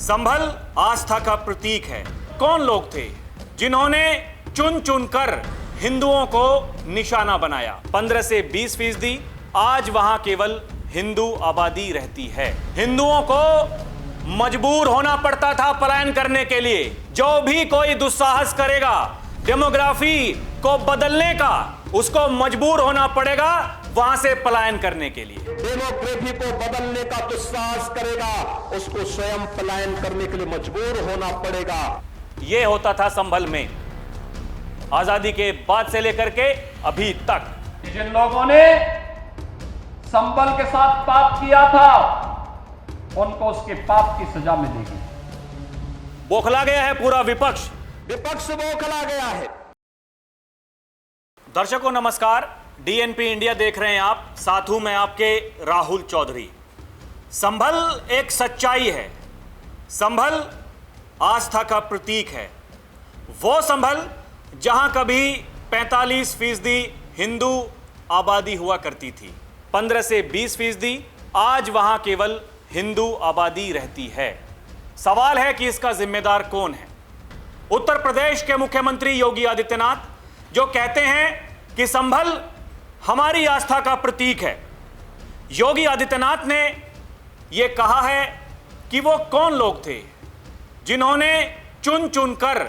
संभल आस्था का प्रतीक है। कौन लोग थे जिन्होंने चुन चुनकर हिंदुओं को निशाना बनाया? 15 से 20% आज वहां केवल हिंदू आबादी रहती है। हिंदुओं को मजबूर होना पड़ता था पलायन करने के लिए। जो भी कोई दुस्साहस करेगा डेमोग्राफी को बदलने का, उसको मजबूर होना पड़ेगा वहां से पलायन करने के लिए। डेमोग्राफी को बदलने का दुस्साहस करेगा, उसको स्वयं पलायन करने के लिए मजबूर होना पड़ेगा। यह होता था संभल में आजादी के बाद से लेकर के अभी तक। जिन लोगों ने संभल के साथ पाप किया था उनको उसके पाप की सजा मिलेगी। बौखला गया है पूरा विपक्ष। विपक्ष बौखला गया है। दर्शकों नमस्कार, डीएनपी इंडिया देख रहे हैं आप। साथ हूं मैं आपके राहुल चौधरी। संभल एक सच्चाई है। संभल आस्था का प्रतीक है। वो संभल जहां कभी 45% हिंदू आबादी हुआ करती थी। 15 से 20% आज वहां केवल हिंदू आबादी रहती है। सवाल है कि इसका जिम्मेदार कौन है? उत्तर प्रदेश के मुख्यमंत्री योगी आदित्यनाथ जो कहते हैं कि संभल हमारी आस्था का प्रतीक है। योगी आदित्यनाथ ने यह कहा है कि वो कौन लोग थे जिन्होंने चुन चुनकर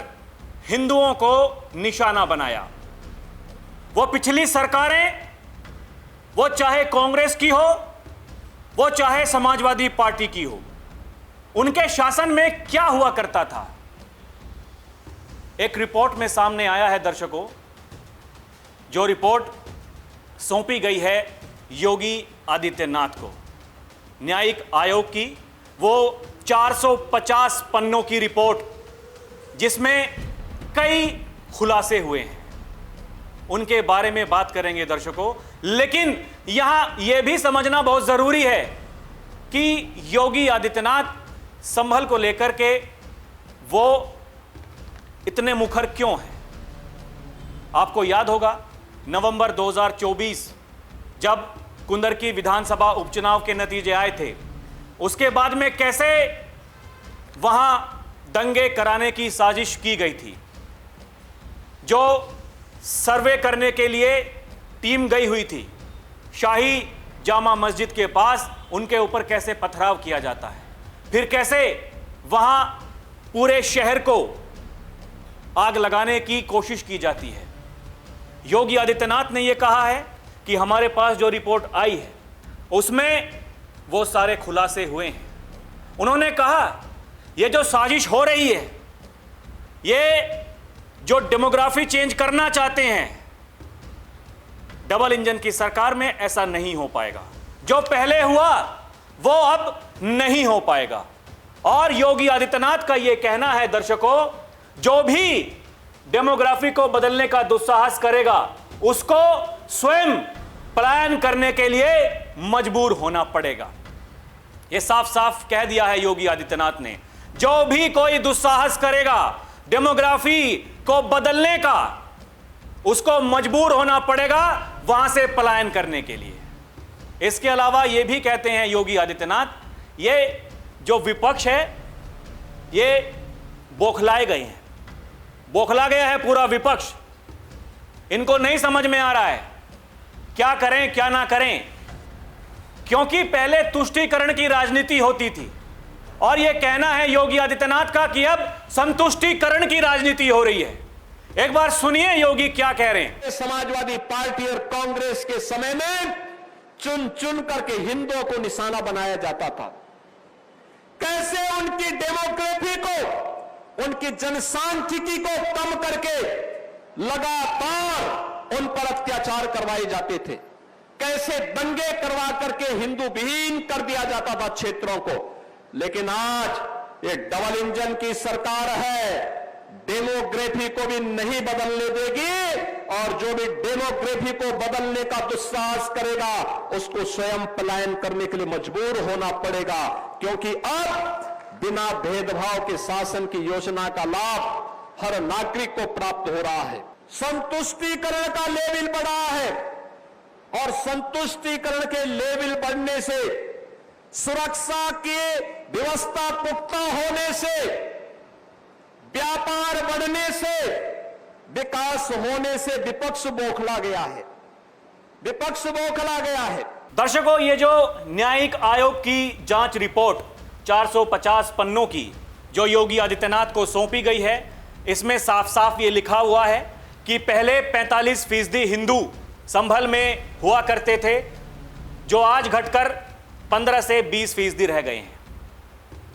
हिंदुओं को निशाना बनाया। वो पिछली सरकारें, वो चाहे कांग्रेस की हो, वो चाहे समाजवादी पार्टी की हो, उनके शासन में क्या हुआ करता था? एक रिपोर्ट में सामने आया है दर्शकों, जो रिपोर्ट सौंपी गई है योगी आदित्यनाथ को, न्यायिक आयोग की। वो 450 पन्नों की रिपोर्ट जिसमें कई खुलासे हुए हैं, उनके बारे में बात करेंगे दर्शकों। लेकिन यहां यह भी समझना बहुत जरूरी है कि योगी आदित्यनाथ संभल को लेकर के वो इतने मुखर क्यों हैं। आपको याद होगा नवंबर 2024 जब कुंदरकी विधानसभा उपचुनाव के नतीजे आए थे, उसके बाद में कैसे वहां दंगे कराने की साजिश की गई थी। जो सर्वे करने के लिए टीम गई हुई थी शाही जामा मस्जिद के पास, उनके ऊपर कैसे पथराव किया जाता है, फिर कैसे वहां पूरे शहर को आग लगाने की कोशिश की जाती है। योगी आदित्यनाथ ने यह कहा है कि हमारे पास जो रिपोर्ट आई है उसमें वो सारे खुलासे हुए हैं। उन्होंने कहा यह जो साजिश हो रही है, ये जो डेमोग्राफी चेंज करना चाहते हैं डबल इंजन की सरकार में, ऐसा नहीं हो पाएगा। जो पहले हुआ वो अब नहीं हो पाएगा। और योगी आदित्यनाथ का यह कहना है दर्शकों, जो भी डेमोग्राफी को बदलने का दुस्साहस करेगा उसको स्वयं पलायन करने के लिए मजबूर होना पड़ेगा। यह साफ साफ कह दिया है योगी आदित्यनाथ ने। जो भी कोई दुस्साहस करेगा डेमोग्राफी को बदलने का, उसको मजबूर होना पड़ेगा वहां से पलायन करने के लिए। इसके अलावा यह भी कहते हैं योगी आदित्यनाथ, ये जो विपक्ष है ये बौखलाए गए हैं। बौखला गया है पूरा विपक्ष। इनको नहीं समझ में आ रहा है क्या करें क्या ना करें, क्योंकि पहले तुष्टीकरण की राजनीति होती थी और यह कहना है योगी आदित्यनाथ का कि अब संतुष्टीकरण की राजनीति हो रही है। एक बार सुनिए योगी क्या कह रहे हैं। समाजवादी पार्टी और कांग्रेस के समय में चुन चुन करके हिंदुओं को निशाना बनाया जाता था। कैसे उनकी डेमोग्राफी को, उनकी जनसांख्यिकी को कम करके लगातार उन पर अत्याचार करवाए जाते थे। कैसे दंगे करवा करके हिंदू विहीन कर दिया जाता था क्षेत्रों को। लेकिन आज ये डबल इंजन की सरकार है, डेमोग्राफी को भी नहीं बदलने देगी और जो भी डेमोग्राफी को बदलने का दुस्साहस करेगा उसको स्वयं पलायन करने के लिए मजबूर होना पड़ेगा। क्योंकि अब बिना भेदभाव के शासन की योजना का लाभ हर नागरिक को प्राप्त हो रहा है। संतुष्टीकरण का लेवल बढ़ा है और संतुष्टीकरण के लेवल बढ़ने से सुरक्षा के व्यवस्था पुख्ता होने से, व्यापार बढ़ने से, विकास होने से विपक्ष बौखला गया है, विपक्ष बौखला गया है। दर्शकों, ये जो न्यायिक आयोग की जांच रिपोर्ट 450 पन्नों की जो योगी आदित्यनाथ को सौंपी गई है, इसमें साफ साफ ये लिखा हुआ है कि पहले 45% हिंदू संभल में हुआ करते थे, जो आज घटकर 15 से 20% रह गए हैं।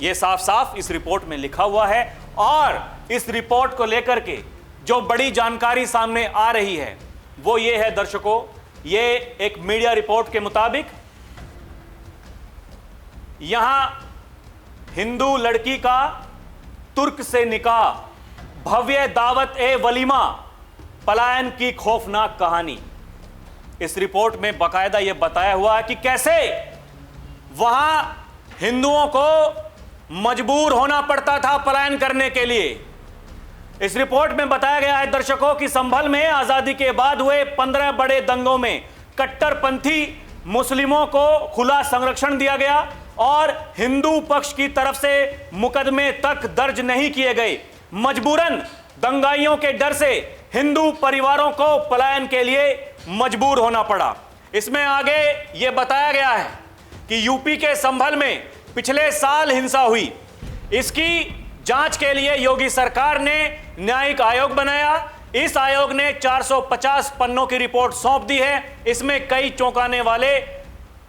ये साफ साफ इस रिपोर्ट में लिखा हुआ है। और इस रिपोर्ट को लेकर के जो बड़ी जानकारी सामने आ रही है वो ये है दर्शकों, ये एक मीडिया रिपोर्ट के मुताबिक यहां हिंदू लड़की का तुर्क से निकाह, भव्य दावत ए वलीमा, पलायन की खौफनाक कहानी। इस रिपोर्ट में बकायदा यह बताया हुआ है कि कैसे वहां हिंदुओं को मजबूर होना पड़ता था पलायन करने के लिए। इस रिपोर्ट में बताया गया है दर्शकों कि संभल में आजादी के बाद हुए 15 बड़े दंगों में कट्टरपंथी मुस्लिमों को खुला संरक्षण दिया गया और हिंदू पक्ष की तरफ से मुकदमे तक दर्ज नहीं किए गए। मजबूरन दंगाइयों के डर से हिंदू परिवारों को पलायन के लिए मजबूर होना पड़ा। इसमें आगे यह बताया गया है कि यूपी के संभल में पिछले साल हिंसा हुई। इसकी जांच के लिए योगी सरकार ने न्यायिक आयोग बनाया। इस आयोग ने 450 पन्नों की रिपोर्ट सौंप दी है। इसमें कई चौंकाने वाले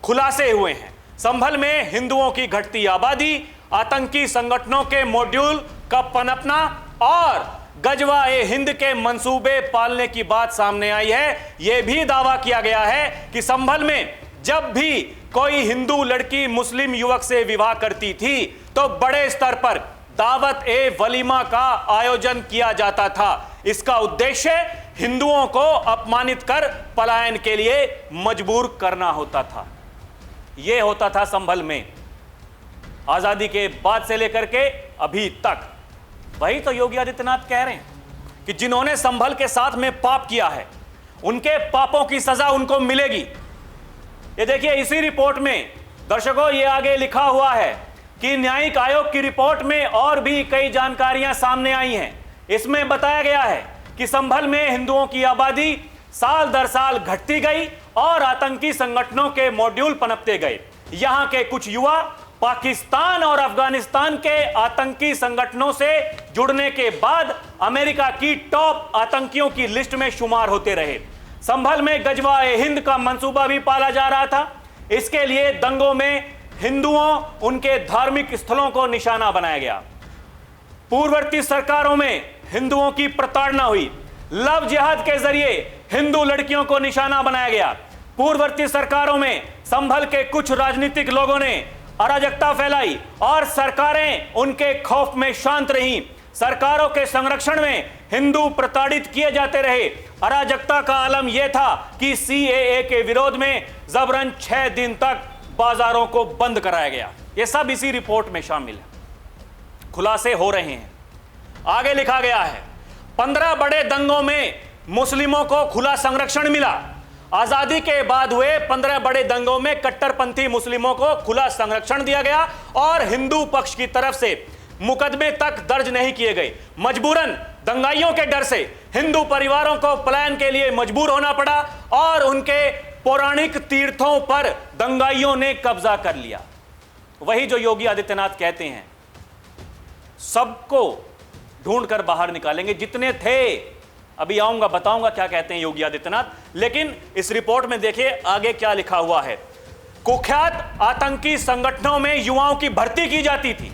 खुलासे हुए हैं। संभल में हिंदुओं की घटती आबादी, आतंकी संगठनों के मॉड्यूल का पनपना और गजवा ए हिंद के मंसूबे पालने की बात सामने आई है। यह भी दावा किया गया है कि संभल में जब भी कोई हिंदू लड़की मुस्लिम युवक से विवाह करती थी तो बड़े स्तर पर दावत ए वलीमा का आयोजन किया जाता था। इसका उद्देश्य हिंदुओं को अपमानित कर पलायन के लिए मजबूर करना होता था। यह होता था संभल में आजादी के बाद से लेकर के अभी तक। वही तो योगी आदित्यनाथ कह रहे हैं कि जिन्होंने संभल के साथ में पाप किया है उनके पापों की सजा उनको मिलेगी। ये देखिए, इसी रिपोर्ट में दर्शकों ये आगे लिखा हुआ है कि न्यायिक आयोग की रिपोर्ट में और भी कई जानकारियां सामने आई हैं। इसमें बताया गया है कि संभल में हिंदुओं की आबादी साल दर साल घटती गई और आतंकी संगठनों के मॉड्यूल पनपते गए। यहां के कुछ युवा पाकिस्तान और अफगानिस्तान के आतंकी संगठनों से जुड़ने के बाद अमेरिका की टॉप आतंकियों की लिस्ट में शुमार होते रहे। संभल में गजवा ए हिंद का मंसूबा भी पाला जा रहा था। इसके लिए दंगों में हिंदुओं, उनके धार्मिक स्थलों को निशाना बनाया गया। पूर्ववर्ती सरकारों में हिंदुओं की प्रताड़ना हुई। लव जिहाद के जरिए हिंदू लड़कियों को निशाना बनाया गया। पूर्ववर्ती सरकारों में संभल के कुछ राजनीतिक लोगों ने अराजकता फैलाई और सरकारें उनके खौफ में शांत रहीं। सरकारों के संरक्षण में हिंदू प्रताड़ित किए जाते रहे। अराजकता का आलम यह था कि सीएए के विरोध में जबरन 6 दिन तक बाजारों को बंद कराया गया। यह सब इसी रिपोर्ट में शामिल है। खुलासे हो रहे हैं। आगे लिखा गया है 15 बड़े दंगों में मुस्लिमों को खुला संरक्षण मिला। आजादी के बाद हुए 15 बड़े दंगों में कट्टरपंथी मुस्लिमों को खुला संरक्षण दिया गया और हिंदू पक्ष की तरफ से मुकदमे तक दर्ज नहीं किए गए। मजबूरन दंगाइयों के डर से हिंदू परिवारों को पलायन के लिए मजबूर होना पड़ा और उनके पौराणिक तीर्थों पर दंगाइयों ने कब्जा कर लिया। वही जो योगी आदित्यनाथ कहते हैं, सबको ढूंढकर बाहर निकालेंगे। जितने थे, अभी आऊंगा, बताऊंगा क्या कहते हैं योगी आदित्यनाथ। लेकिन इस रिपोर्ट में देखिए आगे क्या लिखा हुआ है। कुख्यात आतंकी संगठनों में युवाओं की भर्ती की जाती थी।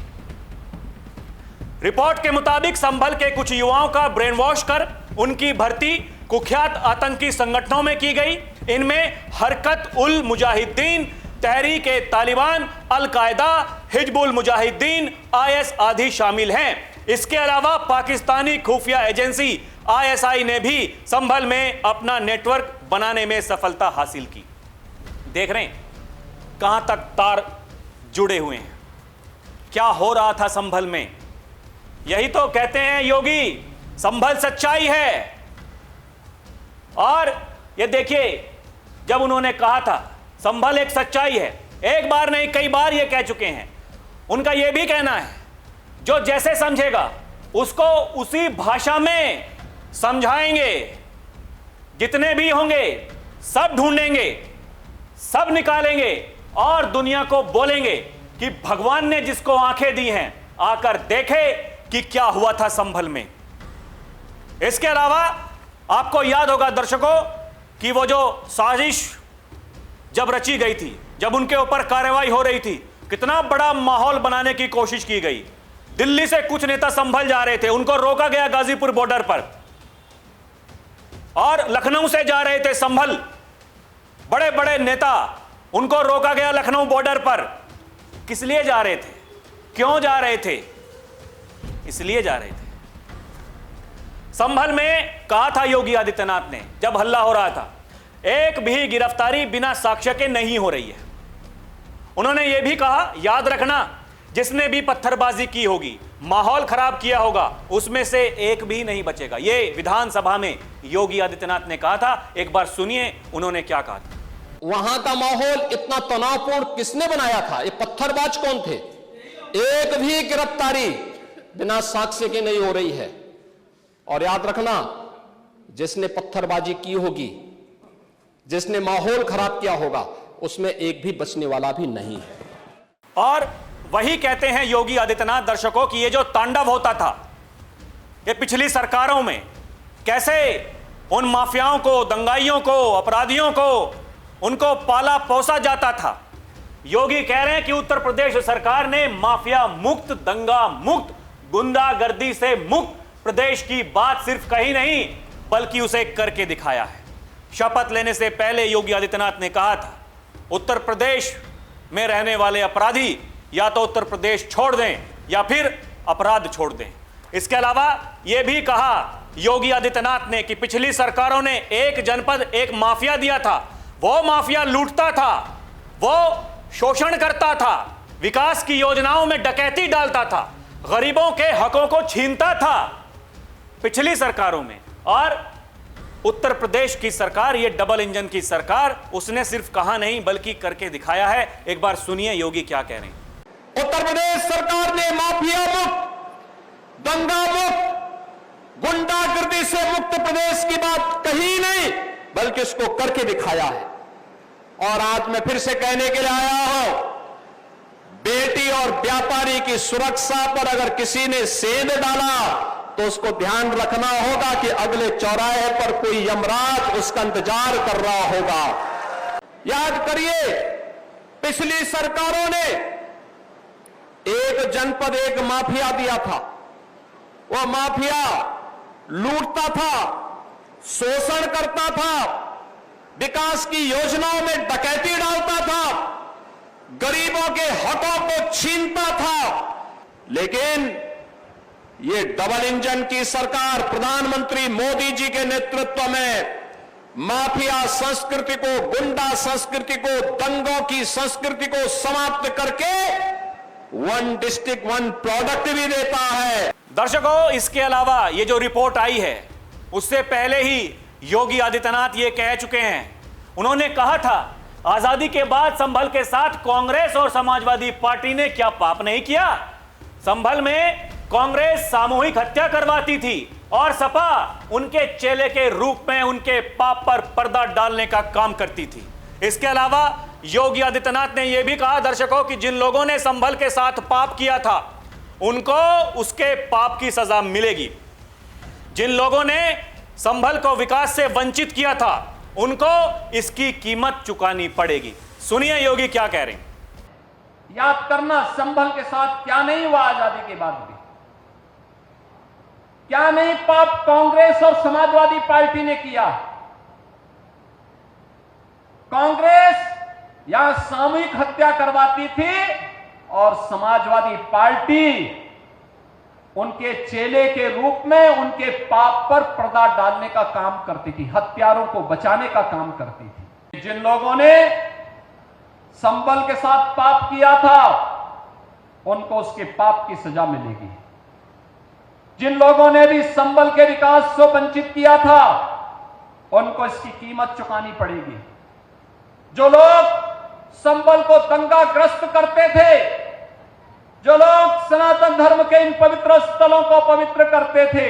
रिपोर्ट के मुताबिक संभल के कुछ युवाओं का ब्रेन वॉश कर उनकी भर्ती कुख्यात आतंकी संगठनों में की गई। इनमें हरकत उल मुजाहिदीन, तहरीक ए तालिबान, अल कायदा, हिजबुल मुजाहिदीन, आईएस आदि शामिल हैं। इसके अलावा पाकिस्तानी खुफिया एजेंसी आईएसआई ने भी संभल में अपना नेटवर्क बनाने में सफलता हासिल की। देख रहे हैं कहां तक तार जुड़े हुए हैं, क्या हो रहा था संभल में। यही तो कहते हैं योगी, संभल सच्चाई है। और ये देखिए, जब उन्होंने कहा था संभल एक सच्चाई है, एक बार नहीं कई बार ये कह चुके हैं। उनका यह भी कहना है जो जैसे समझेगा उसको उसी भाषा में समझाएंगे, जितने भी होंगे सब ढूंढेंगे, सब निकालेंगे और दुनिया को बोलेंगे कि भगवान ने जिसको आंखें दी हैं आकर देखे कि क्या हुआ था संभल में। इसके अलावा आपको याद होगा दर्शकों कि वो जो साजिश जब रची गई थी, जब उनके ऊपर कार्रवाई हो रही थी, कितना बड़ा माहौल बनाने की कोशिश की गई। दिल्ली से कुछ नेता संभल जा रहे थे, उनको रोका गया गाजीपुर बॉर्डर पर, और लखनऊ से जा रहे थे संभल बड़े बड़े नेता, उनको रोका गया लखनऊ बॉर्डर पर। किस लिए जा रहे थे, क्यों जा रहे थे? इसलिए जा रहे थे। संभल में कहा था योगी आदित्यनाथ ने जब हल्ला हो रहा था, एक भी गिरफ्तारी बिना साक्ष्य के नहीं हो रही है। उन्होंने यह भी कहा, याद रखना जिसने भी पत्थरबाजी की होगी, माहौल खराब किया होगा, उसमें से एक भी नहीं बचेगा। यह विधानसभा में योगी आदित्यनाथ ने कहा था। एक बार सुनिए उन्होंने क्या कहा था। वहां का माहौल इतना तनावपूर्ण किसने बनाया था? ये पत्थरबाज कौन थे? एक भी गिरफ्तारी बिना साक्ष्य के नहीं हो रही है। और याद रखना, जिसने पत्थरबाजी की होगी, जिसने माहौल खराब किया होगा, उसमें एक भी बचने वाला भी नहीं है। और वही कहते हैं योगी आदित्यनाथ दर्शकों कि ये जो तांडव होता था ये पिछली सरकारों में, कैसे उन माफियाओं को, दंगाइयों को, अपराधियों को, उनको पाला पोसा जाता था। योगी कह रहे हैं कि उत्तर प्रदेश सरकार ने माफिया मुक्त, दंगा मुक्त, गुंडागर्दी से मुक्त प्रदेश की बात सिर्फ कही नहीं बल्कि उसे करके दिखाया है। शपथ लेने से पहले योगी आदित्यनाथ ने कहा था, उत्तर प्रदेश में रहने वाले अपराधी या तो उत्तर प्रदेश छोड़ दें या फिर अपराध छोड़ दें। इसके अलावा यह भी कहा योगी आदित्यनाथ ने कि पिछली सरकारों ने एक जनपद एक माफिया दिया था, वो माफिया लूटता था, वो शोषण करता था, विकास की योजनाओं में डकैती डालता था, गरीबों के हकों को छीनता था पिछली सरकारों में। और उत्तर प्रदेश की सरकार, ये डबल इंजन की सरकार, उसने सिर्फ कहा नहीं बल्कि करके दिखाया है। एक बार सुनिए योगी क्या कह रहे हैं। उत्तर प्रदेश सरकार ने माफिया मुक्त, दंगा मुक्त, गुंडागर्दी से मुक्त प्रदेश की बात कही नहीं बल्कि उसको करके दिखाया है। और आज मैं फिर से कहने के लिए आया हूं, बेटी और व्यापारी की सुरक्षा पर अगर किसी ने सेंध डाला तो उसको ध्यान रखना होगा कि अगले चौराहे पर कोई यमराज उसका इंतजार कर रहा होगा। याद करिए, पिछली सरकारों ने एक जनपद एक माफिया दिया था, वह माफिया लूटता था, शोषण करता था, विकास की योजनाओं में डकैती डालता था, गरीबों के हकों को छीनता था। लेकिन ये डबल इंजन की सरकार प्रधानमंत्री मोदी जी के नेतृत्व में माफिया संस्कृति को, गुंडा संस्कृति को, दंगों की संस्कृति को समाप्त करके वन डिस्ट्रिक्ट वन प्रोडक्ट भी देता है। दर्शकों, इसके अलावा ये जो रिपोर्ट आई है उससे पहले ही योगी आदित्यनाथ ये कह चुके हैं। उन्होंने कहा था आजादी के बाद संभल के साथ कांग्रेस और समाजवादी पार्टी ने क्या पाप नहीं किया। संभल में कांग्रेस सामूहिक हत्या करवाती थी और सपा उनके चेले के रूप में उनके पाप पर पर्दा डालने का काम करती थी। इसके अलावा योगी आदित्यनाथ ने यह भी कहा दर्शकों कि जिन लोगों ने संभल के साथ पाप किया था उनको उसके पाप की सजा मिलेगी। जिन लोगों ने संभल को विकास से वंचित किया था उनको इसकी कीमत चुकानी पड़ेगी। सुनिए योगी क्या कह रहे हैं। याद करना, संभल के साथ क्या नहीं हुआ आजादी के बाद भी, क्या नहीं पाप कांग्रेस और समाजवादी पार्टी ने किया। कांग्रेस यहां सामूहिक हत्या करवाती थी और समाजवादी पार्टी उनके चेले के रूप में उनके पाप पर पर्दा डालने का काम करती थी, हत्यारों को बचाने का काम करती थी। जिन लोगों ने संभल के साथ पाप किया था उनको उसके पाप की सजा मिलेगी। जिन लोगों ने भी संभल के विकास से वंचित किया था उनको इसकी कीमत चुकानी पड़ेगी। जो लोग संभल को दंगाग्रस्त करते थे, जो लोग सनातन धर्म के इन पवित्र स्थलों को पवित्र करते थे,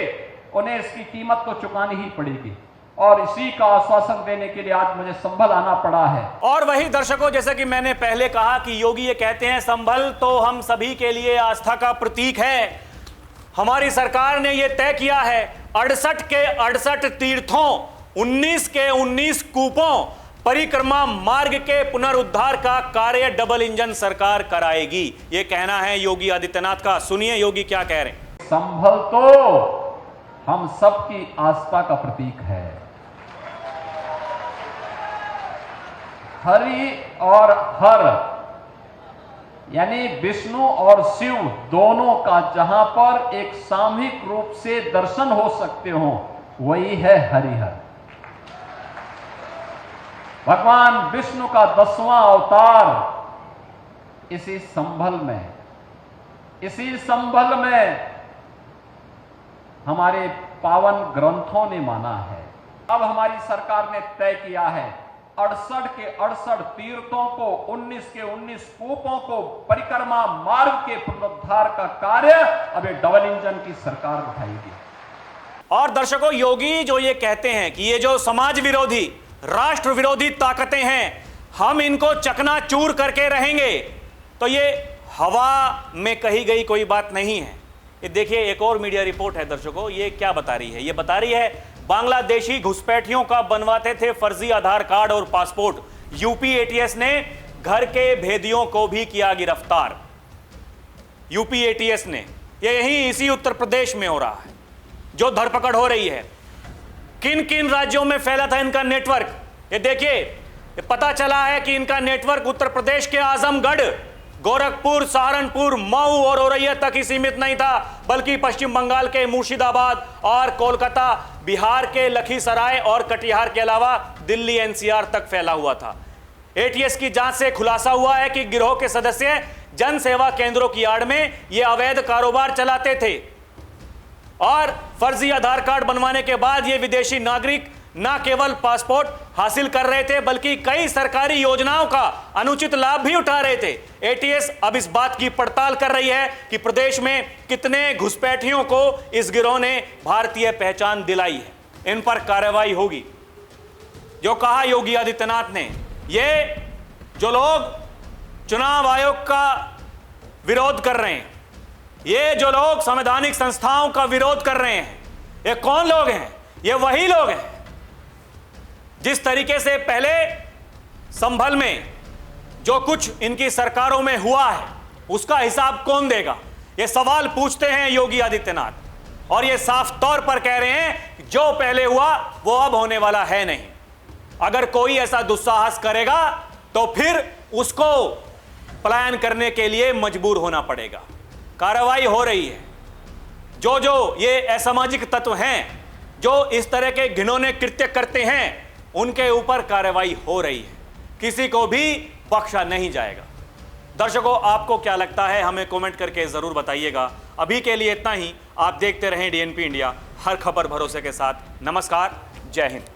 उन्हें इसकी कीमत तो चुकानी ही पड़ेगी। और इसी का आश्वासन देने के लिए आज मुझे संभल आना पड़ा है। और वही दर्शकों, जैसे कि मैंने पहले कहा कि योगी ये कहते हैं संभल तो हम सभी के लिए आस्था का प्रतीक है। हमारी सरकार ने यह तय किया है 68 के 68 तीर्थों, 19 के 19 कूपों, परिक्रमा मार्ग के पुनरुद्धार का कार्य डबल इंजन सरकार कराएगी। यह कहना है योगी आदित्यनाथ का। सुनिए योगी क्या कह रहे हैं। संभल तो हम सबकी आस्था का प्रतीक है। हरि और हर यानी विष्णु और शिव दोनों का जहां पर एक सामूहिक रूप से दर्शन हो सकते हो, वही है हरिहर। भगवान विष्णु का 10वां अवतार इसी संभल में हमारे पावन ग्रंथों ने माना है। अब हमारी सरकार ने तय किया है 68 के 68 तीर्थों को, 19 के 19 कूपों को, परिक्रमा मार्ग के पुनरुद्धार का कार्य अब ये डबल इंजन की सरकार उठाएगी। और दर्शकों, योगी जो ये कहते हैं कि ये जो समाज विरोधी, राष्ट्र विरोधी ताकतें हैं, हम इनको चकनाचूर करके रहेंगे, तो ये हवा में कही गई कोई बात नहीं है। ये देखिए एक और मीडिया रिपोर्ट है दर्शकों, ये क्या बता रही है। ये बता रही है बांग्लादेशी घुसपैठियों का बनवाते थे फर्जी आधार कार्ड और पासपोर्ट, यूपी एटीएस ने घर के भेदियों को भी किया गिरफ्तार। यूपी एटीएस ने, ये यही इसी उत्तर प्रदेश में हो रहा है जो धरपकड़ हो रही है। किन किन राज्यों में फैला था इनका नेटवर्क, ये देखिए। पता चला है कि इनका नेटवर्क उत्तर प्रदेश के आजमगढ़, गोरखपुर, सहारनपुर, मऊ और औरैया तक ही सीमित नहीं था, बल्कि पश्चिम बंगाल के मुर्शिदाबाद और कोलकाता, बिहार के लखीसराय और कटिहार के अलावा दिल्ली एनसीआर तक फैला हुआ था। एटीएस की जांच से खुलासा हुआ है कि गिरोह के सदस्य जन सेवा केंद्रों की आड़ में यह अवैध कारोबार चलाते थे और फर्जी आधार कार्ड बनवाने के बाद ये विदेशी नागरिक न केवल पासपोर्ट हासिल कर रहे थे, बल्कि कई सरकारी योजनाओं का अनुचित लाभ भी उठा रहे थे। एटीएस अब इस बात की पड़ताल कर रही है कि प्रदेश में कितने घुसपैठियों को इस गिरोह ने भारतीय पहचान दिलाई है। इन पर कार्रवाई होगी। जो कहा योगी आदित्यनाथ ने, ये जो लोग चुनाव आयोग का विरोध कर रहे हैं, ये जो लोग संवैधानिक संस्थाओं का विरोध कर रहे हैं, ये कौन लोग हैं? ये वही लोग हैं जिस तरीके से पहले संभल में जो कुछ इनकी सरकारों में हुआ है उसका हिसाब कौन देगा, ये सवाल पूछते हैं योगी आदित्यनाथ। और ये साफ तौर पर कह रहे हैं जो पहले हुआ वो अब होने वाला है नहीं। अगर कोई ऐसा दुस्साहस करेगा तो फिर उसको पलायन करने के लिए मजबूर होना पड़ेगा। कार्रवाई हो रही है। जो जो ये असामाजिक तत्व हैं जो इस तरह के घिनौने कृत्य करते हैं, उनके ऊपर कार्रवाई हो रही है। किसी को भी बख्शा नहीं जाएगा। दर्शकों, आपको क्या लगता है हमें कमेंट करके जरूर बताइएगा। अभी के लिए इतना ही। आप देखते रहें डीएनपी इंडिया, हर खबर भरोसे के साथ। नमस्कार, जय हिंद।